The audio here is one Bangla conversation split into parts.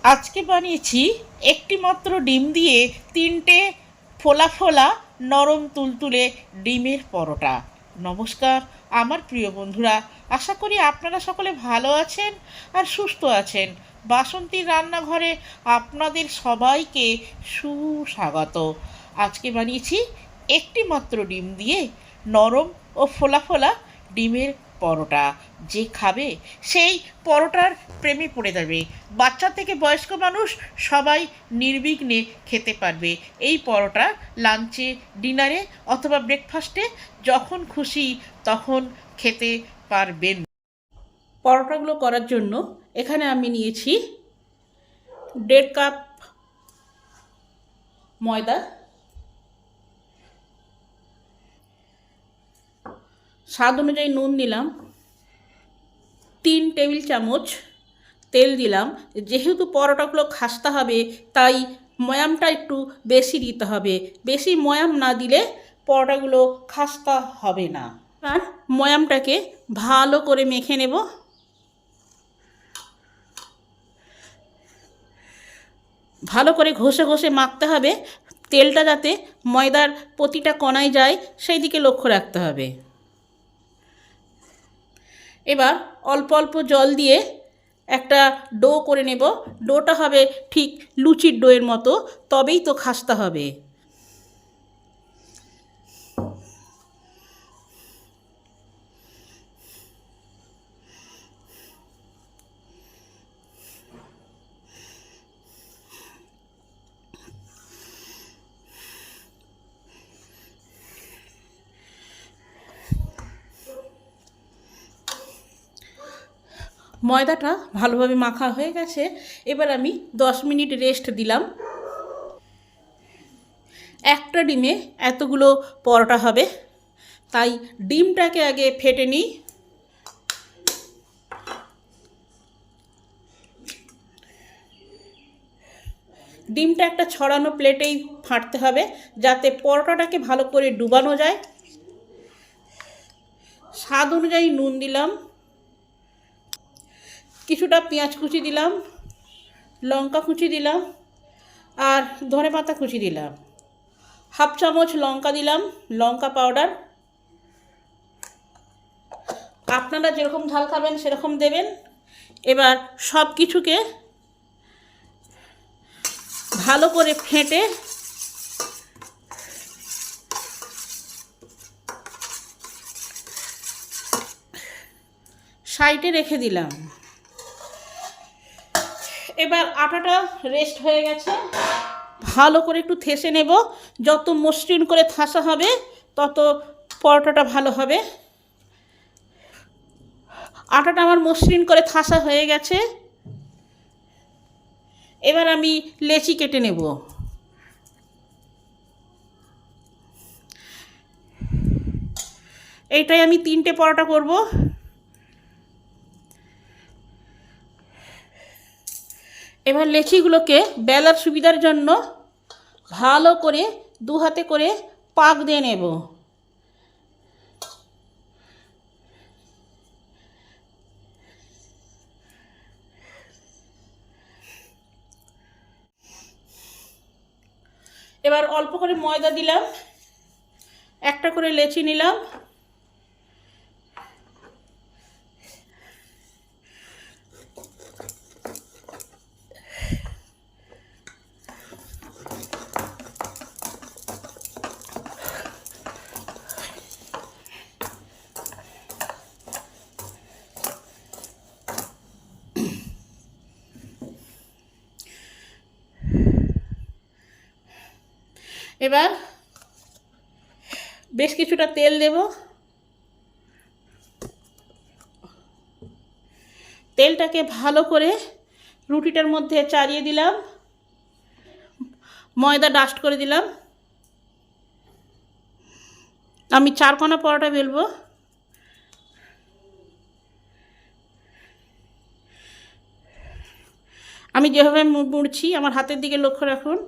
আজকে বানিয়েছি একটি মাত্র ডিম দিয়ে তিনটে ফোলা ফোলা নরম তুলতুলে ডিমের পরোটা। নমস্কার আমার প্রিয় বন্ধুরা, আশা করি আপনারা সকলে ভালো আছেন আর সুস্থ আছেন। বাসন্তীর রান্নাঘরে আপনাদের সবাইকে সুস্বাগত। আজকে বানিয়েছি একটি মাত্র ডিম দিয়ে নরম ও ফোলা ফোলা ডিমের পরোটা। যে খাবে সেই পরোটার প্রেমে পড়ে যাবে। বাচ্চা থেকে বয়স্ক মানুষ সবাই নির্বিঘ্নে খেতে পারবে এই পরোটা। লাঞ্চে, ডিনারে অথবা ব্রেকফাস্টে যখন খুশি তখন খেতে পারবেন। পরোটাগুলো করার জন্য এখানে আমি নিয়েছি 1.5 কাপ ময়দা, স্বাদ অনুযায়ী নুন দিলাম, 3 টেবিল চামচ তেল দিলাম। যেহেতু পরোটাগুলো খাস্তা হবে তাই ময়ামটা একটু বেশি দিতে হবে। বেশি ময়াম না দিলে পরোটাগুলো খাস্তা হবে না। আর ময়ামটাকে ভালো করে মেখে নেব। ভালো করে ঘষে ঘষে মাখতে হবে। তেলটা যাতে ময়দার প্রতিটা কণায় যায় সেই দিকে লক্ষ্য রাখতে হবে। এবার অল্প অল্প জল দিয়ে একটা ডো করে নেব। ডোটা হবে ঠিক লুচির ডোয়ের মতো, তবেই তো খাস্তা হবে। ময়দাটা ভালোভাবে মাখা হয়ে গেছে। এবার আমি 10 মিনিট রেস্ট দিলাম। একটা ডিমে এতগুলো পরোটা হবে, তাই ডিমটাকে আগে ফেটে নিই। ডিমটা একটা ছড়ানো প্লেটেই ফাটতে হবে যাতে পরোটাটাকে ভালো করে ডুবানো যায়। স্বাদ অনুযায়ী নুন দিলাম, কিছুটা পেঁয়াজ কুচি দিলাম, লঙ্কা কুচি দিলাম আর ধনেপাতা কুচি দিলাম। 1/2 চামচ লঙ্কা দিলাম, লঙ্কা পাউডার। আপনারা যেরকম ঝাল খাবেন সেরকম দেবেন। এবার সব কিছুকে ভালো করে ফেটে সাইডে রেখে দিলাম। এবার আটাটা রেস্ট হয়ে গেছে, ভালো করে একটু থেসে নেব। যত মসৃণ করে থাসা হবে তত পরোটাটা ভালো হবে। আটাটা আমার মসৃণ করে থাসা হয়ে গেছে। এবার আমি লেচি কেটে নেব। এইটাই আমি 3টে পরোটা করব। এবার লেচিগুলোকে বেলার সুবিধার জন্য ভালো করে 2 হাতে করে পাক দিয়ে নেব। এবার অল্প করে ময়দা দিলাম, একটা করে লেচি নিলাম। এবার বেশ কিছুটা তেল দেব। তেলটাকে ভালো করে রুটিটার মধ্যে চাড়িয়ে দিলাম, ময়দা ডাস্ট করে দিলাম। আমি 4 কোনা পরোটা বেলবো। আমি যেভাবে মুড়ছি আমার হাতের দিকে লক্ষ্য রাখুন।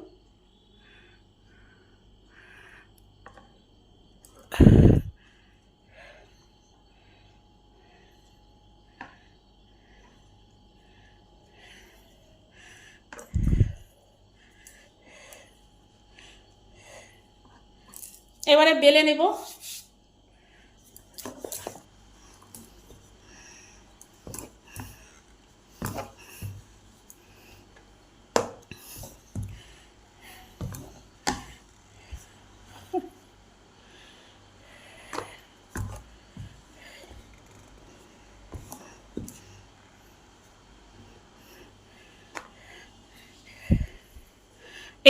এবারে বেলে নেব।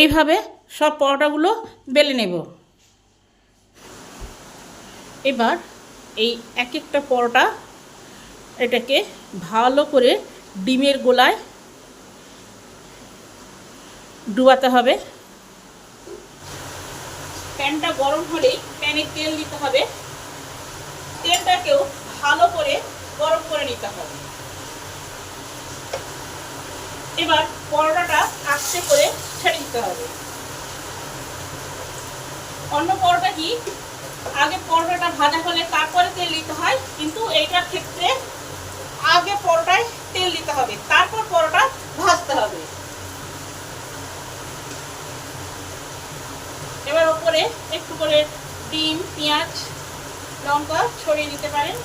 এইভাবে সব পরোটাগুলো বেলে নেব। এবার এই এক একটা পরোটা এটাকে ভালো করে ডিমের গোলায় ডুবাতে হবে। প্যানটা গরম হলেই প্যানে তেল দিতে হবে। তেলটাকেও ভালো করে গরম করে নিতে হবে। এবার পরোটাটা আস্তে করে ছেড়ে দিতে হবে। অন্য পরোটা কি আগে পরোটাটা ভাজা হলে তারপরে তেল দিতে হয়, কিন্তু এইটার ক্ষেত্রে আগে পরোটায় তেল দিতে হবে, তারপর পরোটা ভাজতে হবে। এবার উপরে একটু করে ডিম, পেঁয়াজ, লঙ্কা ছড়িয়ে দিতে পারেন।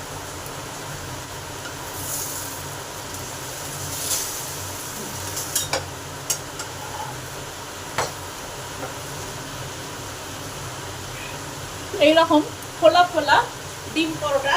এইরকম ফোলা ফোলা ডিম পরোটা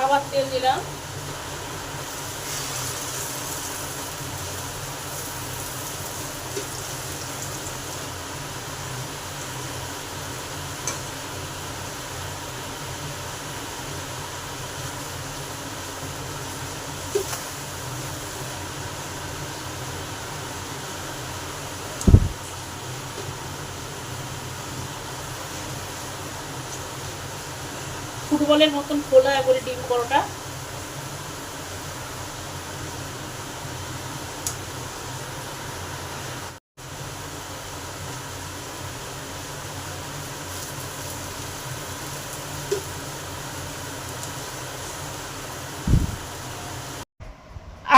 আবার তেল দিলাম। ফুটবলের মতন ফোলা একবারে ডিম পরোটা।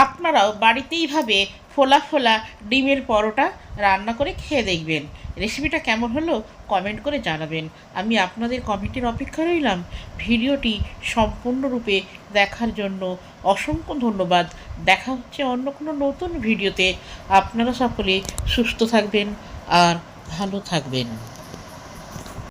আপনারাও বাড়িতে এইভাবে ফোলা ফোলা ডিমের পরোটা রান্না করে খেয়ে দেখবেন। রেসিপিটা কেমন হলো কমেন্ট করে জানাবেন। আমি আপনাদের কমেন্টের অপেক্ষা রইলাম। ভিডিওটি সম্পূর্ণরূপে দেখার জন্য অসংখ্য ধন্যবাদ। দেখা হচ্ছে অন্য কোনো নতুন ভিডিওতে। আপনারা সকলে সুস্থ থাকবেন আর ভালো থাকবেন।